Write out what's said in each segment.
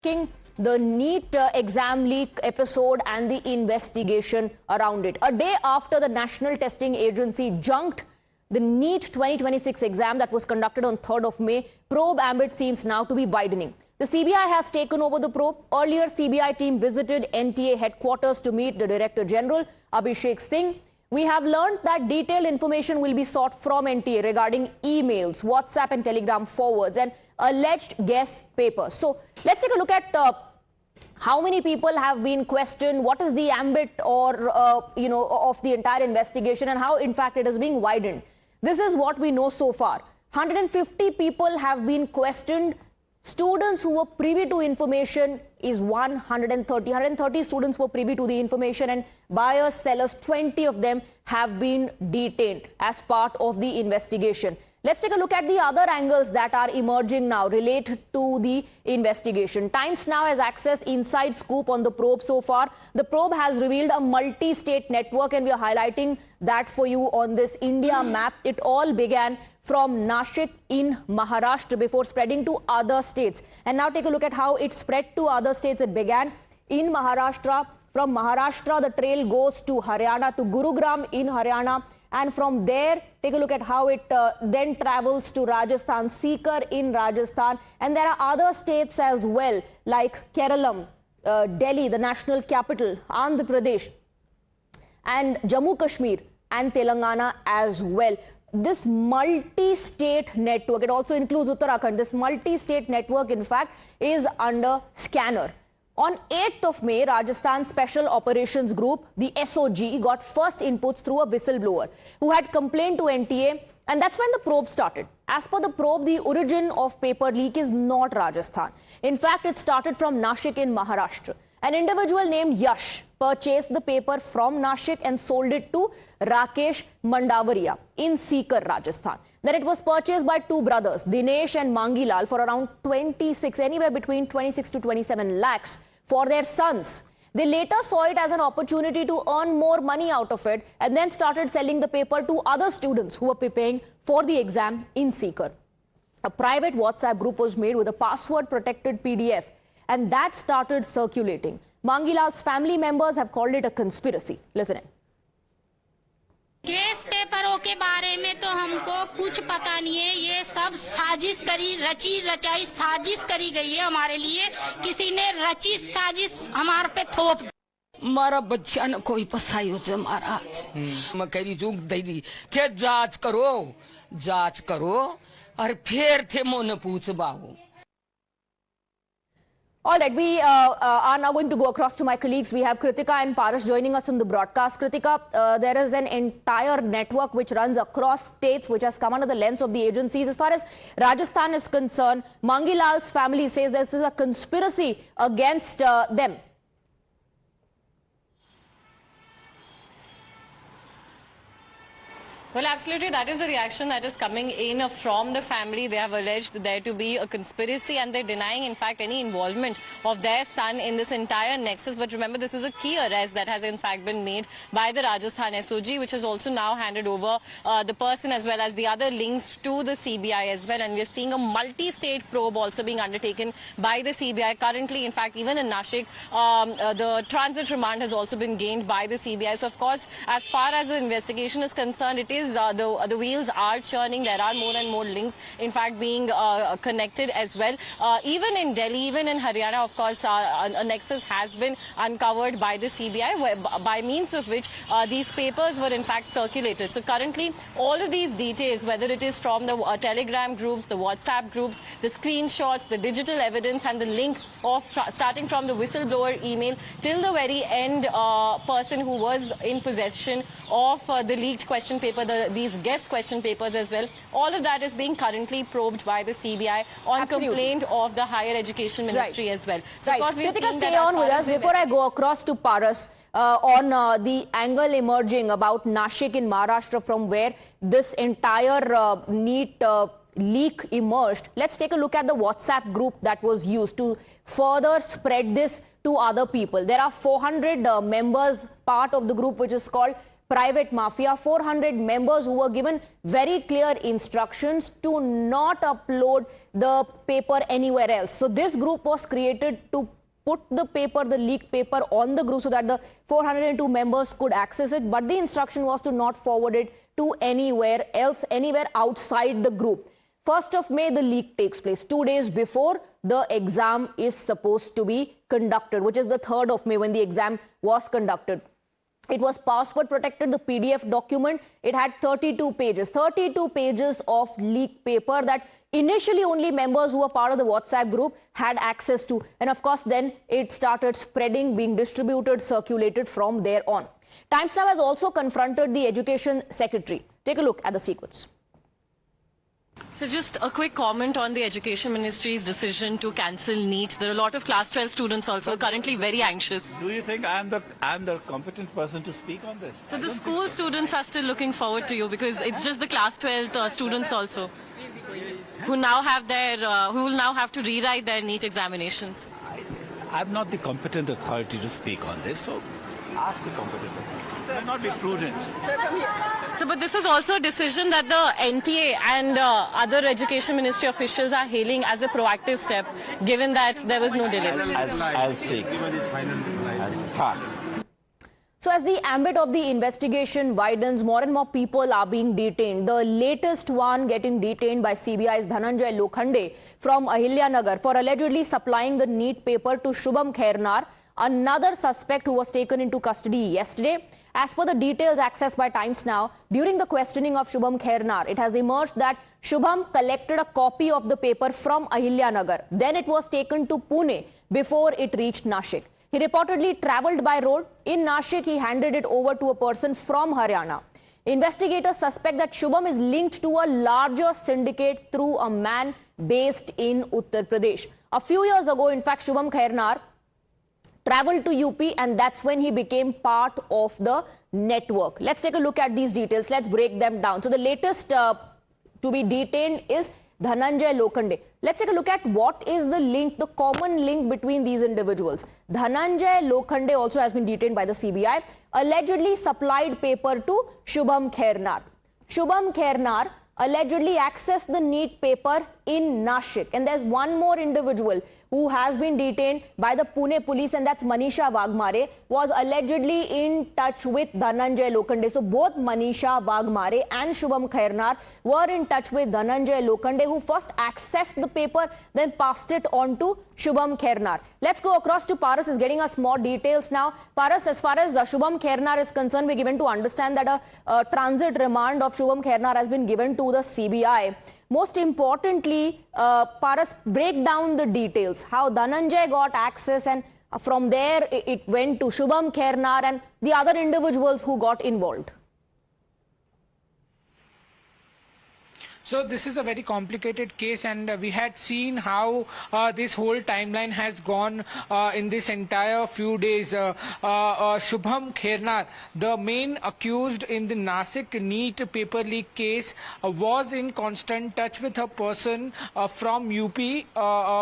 The NEET exam leak episode and the investigation around it. A day after the National Testing Agency junked the NEET 2026 exam that was conducted on 3rd of May, probe ambit seems now to be widening. The CBI has taken over the probe. Earlier, CBI team visited NTA headquarters to meet the Director General, Abhishek Singh. We have learned that detailed information will be sought from NTA regarding emails, WhatsApp and Telegram forwards and alleged guest papers. So let's take a look at how many people have been questioned, what is the ambit or of the entire investigation and how in fact it is being widened. This is what we know so far. 150 people have been questioned. Students who were privy to information is 130. 130 students were privy to the information, and buyers, sellers, 20 of them have been detained as part of the investigation. Let's take a look at the other angles that are emerging now related to the investigation. Times Now has accessed inside scoop on the probe so far. The probe has revealed a multi-state network, and we are highlighting that for you on this India map. It all began from Nashik in Maharashtra before spreading to other states. And now take a look at how it spread to other states. It began in Maharashtra. From Maharashtra, the trail goes to Haryana, to Gurugram in Haryana. And from there, take a look at how it then travels to Rajasthan, Sikar in Rajasthan. And there are other states as well, like Kerala, Delhi, the national capital, Andhra Pradesh, and Jammu Kashmir and Telangana as well. This multi-state network, it also includes Uttarakhand. This multi-state network, in fact, is under scanner. On 8th of May, Rajasthan Special Operations Group, the SOG, got first inputs through a whistleblower who had complained to NTA, and that's when the probe started. As per the probe, the origin of paper leak is not Rajasthan. In fact, it started from Nashik in Maharashtra. An individual named Yash purchased the paper from Nashik and sold it to Rakesh Mandavaria in Sikar, Rajasthan. Then it was purchased by two brothers, Dinesh and Mangilal, for around anywhere between 26 to 27 lakhs for their sons. They later saw it as an opportunity to earn more money out of it and then started selling the paper to other students who were preparing for the exam in Sikar. A private WhatsApp group was made with a password-protected PDF, and that started circulating. Mangilal's family members have called it a conspiracy. Listen in. Gas पेपरों के बारे में तो हमको कुछ पता नहीं है। ये सब साजिश करी, रची रचाई साजिश करी गई है हमारे लिए। किसी ने रची साजिश हमारे पे थोप। मारा बच्चा न कोई पसाई हो जाए महाराज। मैं कह रही चूक दे दी के जांच करो और फिर थे मोने पूछ बाहू। All right, we are now going to go across to my colleagues. We have Kritika and Paras joining us on the broadcast. Kritika, there is an entire network which runs across states which has come under the lens of the agencies. As far as Rajasthan is concerned, Mangilal's family says this is a conspiracy against them. Well, absolutely. That is the reaction that is coming in from the family. They have alleged there to be a conspiracy and they're denying, in fact, any involvement of their son in this entire nexus. But remember, this is a key arrest that has, in fact, been made by the Rajasthan SOG, which has also now handed over the person as well as the other links to the CBI as well. And we're seeing a multi-state probe also being undertaken by the CBI. Currently, in fact, even in Nashik, the transit remand has also been gained by the CBI. So, of course, as far as the investigation is concerned, it is the wheels are churning. There are more and more links, in fact, being connected as well. Even in Delhi, even in Haryana, of course, a nexus has been uncovered by the CBI, by means of which these papers were, in fact, circulated. So currently, all of these details, whether it is from the Telegram groups, the WhatsApp groups, the screenshots, the digital evidence, and the link of starting from the whistleblower email till the very end person who was in possession of the leaked question paper, these guest question papers as well. All of that is being currently probed by the CBI on complaint of the Higher Education Ministry as well. So, of course, Kritika, stay on with us. Before I go across to Paras, on the angle emerging about Nashik in Maharashtra, from where this entire NEET leak emerged, let's take a look at the WhatsApp group that was used to further spread this to other people. There are 400 members, part of the group which is called private mafia, 400 members who were given very clear instructions to not upload the paper anywhere else. So this group was created to put the paper, the leaked paper, on the group so that the 402 members could access it. But the instruction was to not forward it to anywhere else, anywhere outside the group. 1st of May, the leak takes place. 2 days before the exam is supposed to be conducted, which is the 3rd of May when the exam was conducted. It was password protected, the PDF document. It had 32 pages of leaked paper that initially only members who were part of the WhatsApp group had access to. And of course, then it started spreading, being distributed, circulated from there on. Times Now has also confronted the Education Secretary. Take a look at the sequence. So just a quick comment on the Education Ministry's decision to cancel NEET. There are a lot of class 12 students also currently very anxious. Do you think I'm the competent person to speak on this? So the school students are still looking forward to you because it's just the class 12 students also who now have who will now have to rewrite their NEET examinations. I'm not the competent authority to speak on this, so ask the competent authority. It may not be prudent. So, but this is also a decision that the NTA and other Education Ministry officials are hailing as a proactive step, given that there was no delay. I'll see. So as the ambit of the investigation widens, more and more people are being detained. The latest one getting detained by CBI is Dhananjay Lokhande from Ahilyanagar for allegedly supplying the NEET paper to Shubham Khairnar, another suspect who was taken into custody yesterday. As per the details accessed by Times Now, during the questioning of Shubham Khairnar, it has emerged that Shubham collected a copy of the paper from Ahilyanagar. Then it was taken to Pune before it reached Nashik. He reportedly travelled by road. In Nashik, he handed it over to a person from Haryana. Investigators suspect that Shubham is linked to a larger syndicate through a man based in Uttar Pradesh. A few years ago, in fact, Shubham Khairnar travelled to UP, and that's when he became part of the network. Let's take a look at these details. Let's break them down. So the latest to be detained is Dhananjay Lokhande. Let's take a look at what is the link, the common link between these individuals. Dhananjay Lokhande also has been detained by the CBI, allegedly supplied paper to Shubham Khairnar. Shubham Khairnar allegedly accessed the NEET paper in Nashik. And there's one more individual who has been detained by the Pune police, and that's Manisha Wagmare, was allegedly in touch with Dhananjay Lokhande. So both Manisha Wagmare and Shubham Khairnar were in touch with Dhananjay Lokhande, who first accessed the paper, then passed it on to Shubham Khairnar. Let's go across to Paras, is getting us more details now. Paras, as far as Shubham Khairnar is concerned, we're given to understand that a transit remand of Shubham Khairnar has been given to the CBI. Most importantly, Paras, break down the details, how Dhananjay got access, and from there it went to Shubham Khairnar and the other individuals who got involved. So this is a very complicated case, and we had seen how this whole timeline has gone in this entire few days. Shubham Khairnar, the main accused in the Nashik NEET paper leak case, was in constant touch with a person from UP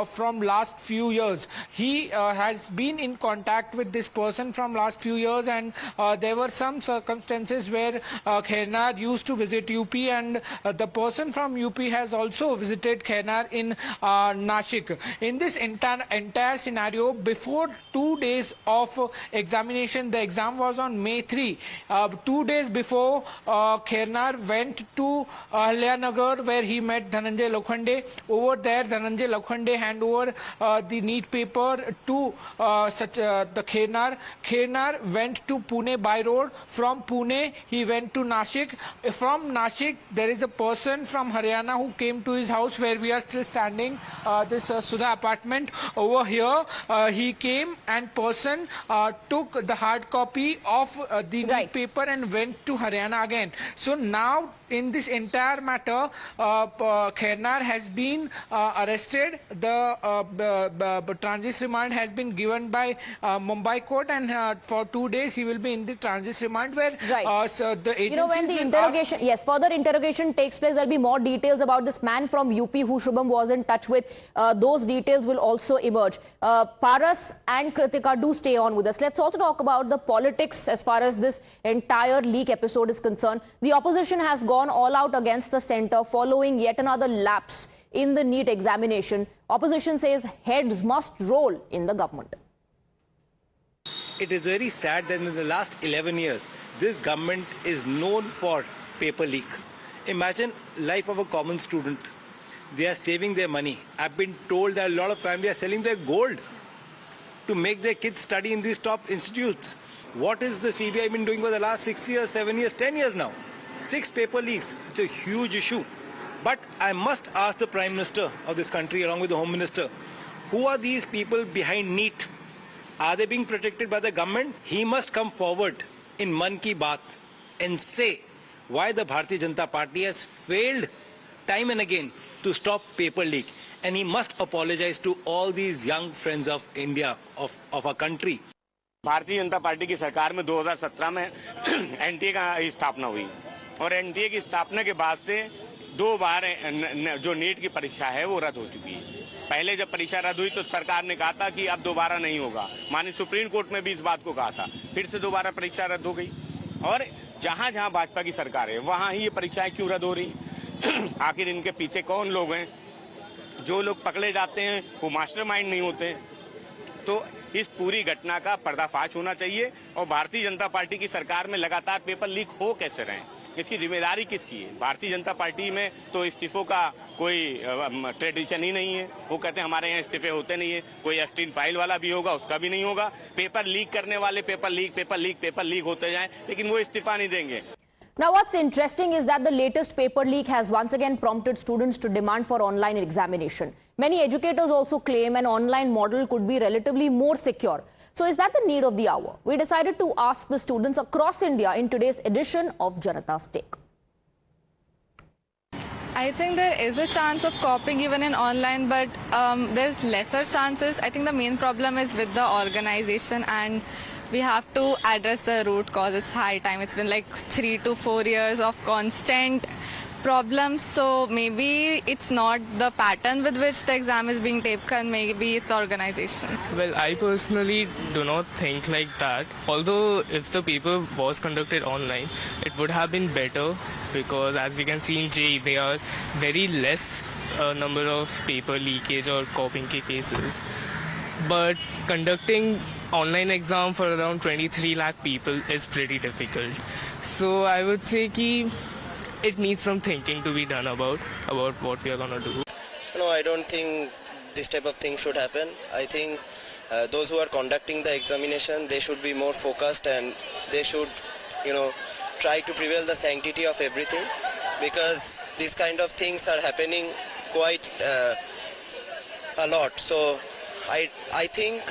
from last few years. He has been in contact with this person from last few years, and there were some circumstances where Khairnar used to visit UP, and the person from UP has also visited Khairnar in Nashik. In this entire scenario, before 2 days of examination, the exam was on May 3. 2 days before, Khairnar went to Ahilyanagar, where he met Dhananjay Lokhande. Over there, Dhananjay Lokhande handed over the NEET paper to the Khairnar. Khairnar went to Pune by road. From Pune, he went to Nashik. From Nashik, there is a person from Haryana who came to his house, where we are still standing, this Sudha apartment. Over here, he came and person took the hard copy of the NEET paper and went to Haryana again. So now in this entire matter, Khairnar has been arrested. The transit remand has been given by Mumbai court, and for 2 days he will be in the transit remand where Right. so the agencies You know, when the will interrogation, yes, further interrogation takes place, there'll be more details about this man from UP who Shubham was in touch with. Those details will also emerge. Paras and Kritika, do stay on with us. Let's also talk about the politics as far as this entire leak episode is concerned. The opposition has gone all out against the centre following yet another lapse in the NEET examination. Opposition says heads must roll in the government. It is very sad that in the last 11 years, this government is known for paper leak. Imagine life of a common student. They are saving their money. I've been told that a lot of families are selling their gold to make their kids study in these top institutes. What is the CBI been doing for the last 6 years, 7 years, 10 years now? 6 paper leaks. It's a huge issue. But I must ask the Prime Minister of this country along with the Home Minister, who are these people behind NEET? Are they being protected by the government? He must come forward in Mann Ki Baat and say why the Bharatiya Janata Party has failed time and again to stop paper leak. And he must apologize to all these young friends of India, of our country. Bharatiya Janata party की सरकार में 2017 में NTA का स्थापना हुई और NTA की स्थापना के बाद से 2 बार जो नीट की परीक्षा है वो रद्द हो चुकी है। पहले जब परीक्षा रद्द हुई तो सरकार ने कहा था कि अब दोबारा नहीं होगा। माननीय सुप्रीम कोर्ट में भी इस बात को कहा था। फिर से दोबारा परीक्षा रद्द हो गई और जहां जहां भाजपा की सरकार है वहां ही ये परीक्षाएं क्यों रद्द हो रही? आखिर इनके पीछे कौन लोग हैं? जो लोग पकड़े जाते हैं वो मास्टरमाइंड नहीं होते। तो इस पूरी घटना का पर्दाफाश होना चाहिए और भारतीय जनता पार्टी की सरकार में लगातार पेपर लीक हो कैसे रहे, इसकी जिम्मेदारी किसकी है? भारतीय जनता पार्टी में तो इस्तीफों का कोई ट्रेडिशन ही नहीं है। वो कहते हैं हमारे यहाँ इस्तीफे होते नहीं है। कोई एफ फाइल वाला भी होगा, उसका भी नहीं होगा। पेपर लीक करने वाले पेपर लीक होते जाएं, लेकिन वो इस्तीफा नहीं देंगे। Now, what's interesting is that the latest paper leak has once again prompted students to demand for online examination. Many educators also claim an online model could be relatively more secure. So is that the need of the hour? We decided to ask the students across India in today's edition of Janata's Take. I think there is a chance of copying even in online, but there's lesser chances. I think the main problem is with the organization, and we have to address the root cause. It's high time. It's been like 3 to 4 years of constant problems. So maybe it's not the pattern with which the exam is being taken. Maybe it's the organization. Well, I personally do not think like that. Although if the paper was conducted online, it would have been better because as we can see in JEE, there are very less number of paper leakage or copying cases. But conducting online exam for around 23 lakh people is pretty difficult. So I would say that it needs some thinking to be done about what we are going to do. No, I don't think this type of thing should happen. I think those who are conducting the examination, they should be more focused and they should, try to prevail the sanctity of everything, because these kind of things are happening quite a lot. So I think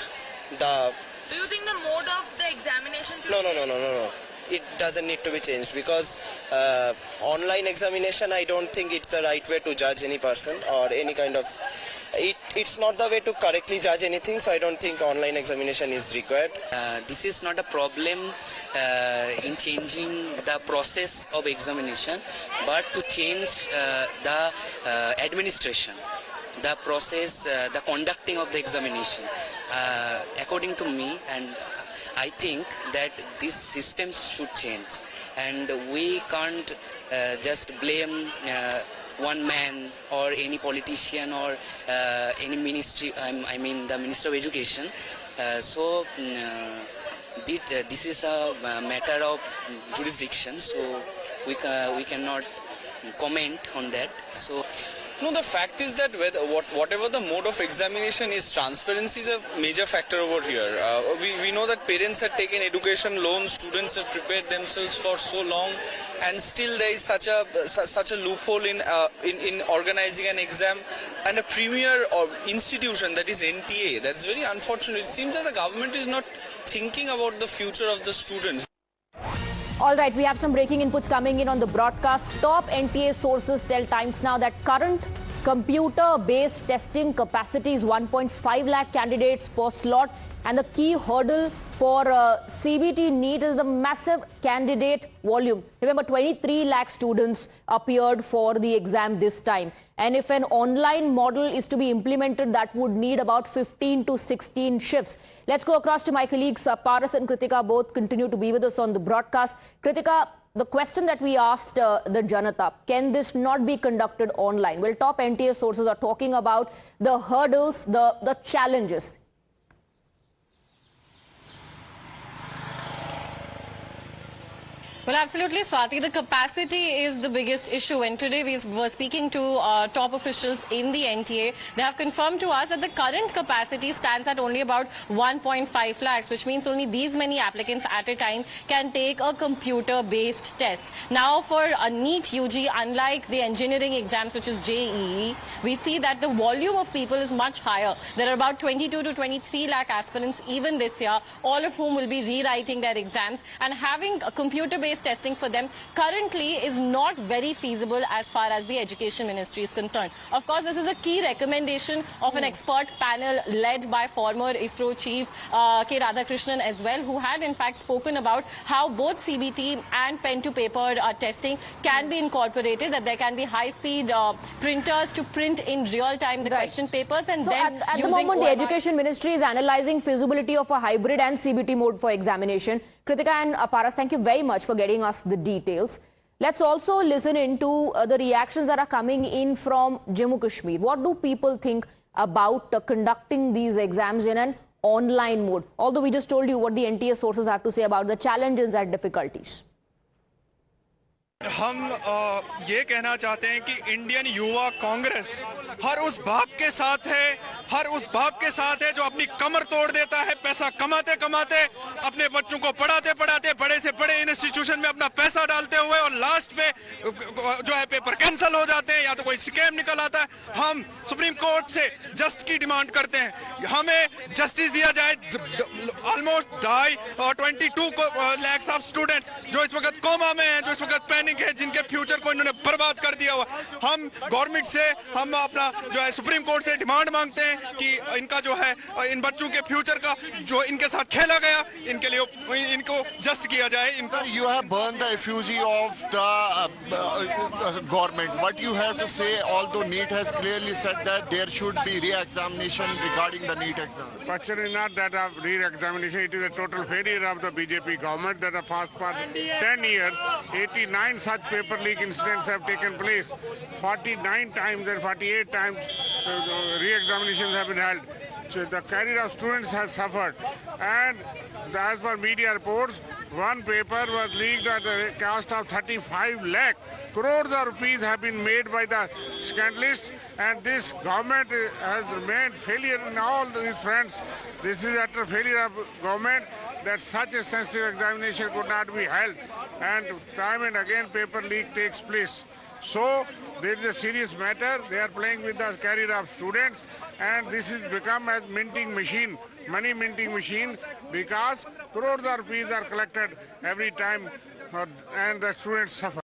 the... Do you think the mode of the examination should No. It doesn't need to be changed because online examination, I don't think it's the right way to judge any person or any kind of... It's not the way to correctly judge anything, so I don't think online examination is required. This is not a problem in changing the process of examination, but to change the administration, the process, the conducting of the examination. According to me, and I think that this system should change, and we can't just blame one man or any politician or any ministry. I mean the Minister of Education. So this is a matter of jurisdiction. So we cannot comment on that. So. No, the fact is that whatever the mode of examination is, transparency is a major factor over here. We know that parents have taken education loans, students have prepared themselves for so long, and still there is such a loophole in organizing an exam, and a premier or institution, that is NTA. That's very unfortunate. It seems that the government is not thinking about the future of the students. All All right, we have some breaking inputs coming in on the broadcast. Top NTA sources tell Times Now that current computer-based testing capacity is 1.5 lakh candidates per slot, and the key hurdle for CBT NEET is the massive candidate volume. Remember, 23 lakh students appeared for the exam this time. And if an online model is to be implemented, that would need about 15 to 16 shifts. Let's go across to my colleagues. Paras and Kritika both continue to be with us on the broadcast. Kritika, the question that we asked the Janata, can this not be conducted online? Well, top NTA sources are talking about the hurdles, the challenges. Well, absolutely, Swati. The capacity is the biggest issue. And today we were speaking to top officials in the NTA. They have confirmed to us that the current capacity stands at only about 1.5 lakhs, which means only these many applicants at a time can take a computer-based test. Now, for a NEET UG, unlike the engineering exams, which is JEE, we see that the volume of people is much higher. There are about 22 to 23 lakh aspirants even this year, all of whom will be rewriting their exams. And having a computer-based testing for them currently is not very feasible as far as the Education Ministry is concerned. Of course, this is a key recommendation of an expert panel led by former ISRO chief K. Radhakrishnan as well, who had in fact spoken about how both CBT and pen-to-paper testing can be incorporated, that there can be high-speed printers to print in real time the question papers, and so then at the moment, the Education Ministry is analyzing feasibility of a hybrid and CBT mode for examination. Kritika and Paras, thank you very much for getting us the details. Let's also listen into the reactions that are coming in from Jammu Kashmir. What do people think about conducting these exams in an online mode? Although we just told you what the NTA sources have to say about the challenges and difficulties. हम ये कहना चाहते हैं कि Indian युवा कांग्रेस हर उस बाप के साथ है जो अपनी कमर तोड़ देता है पैसा कमाते कमाते, अपने बच्चों को पढ़ाते पढ़ाते बड़े से बड़े इंस्टीट्यूशन में अपना पैसा डालते हुए, और लास्ट पे जो है पेपर कैंसिल हो जाते हैं या तो कोई स्कैम निकल आता है। हम सुप्रीम कोर्ट से जस्ट की डिमांड करते हैं, हमें जस्टिस दिया जाए। ऑलमोस्ट 22 लाख ऑफ स्टूडेंट्स जो इस वक्त कोमा में हैं, जो इस वक्त पैनिक है, जिनके फ्यूचर को इन्होंने बर्बाद कर दिया हुआ। हम गवर्नमेंट से, हम अपना जो है सुप्रीम कोर्ट से डिमांड मांगते हैं कि इनका जो है इन बच्चों के फ्यूचर का जो इनके साथ खेला गया, इनके लिए इनको जस्ट किया जाए। You have burned the effigy of the government. What you have to say, although NEET has clearly said that there should be re-examination regarding the NEET exam. Question is not that of re-examination, it is a total failure of the BJP government that for 10 years, 89 such paper leak incidents have taken place. 49 times and 48 times re-examinations have been held. So the career of students has suffered, and as per media reports, one paper was leaked at the cost of 35 lakh. Crores of rupees have been made by the scandalists, and this government has remained failure in all these fronts. This is utter failure of government that such a sensitive examination could not be held, and time and again paper leak takes place. So there is a serious matter. They are playing with the career of students, and this has become as minting machine, money minting machine, because crores of rupees are collected every time, and the students suffer.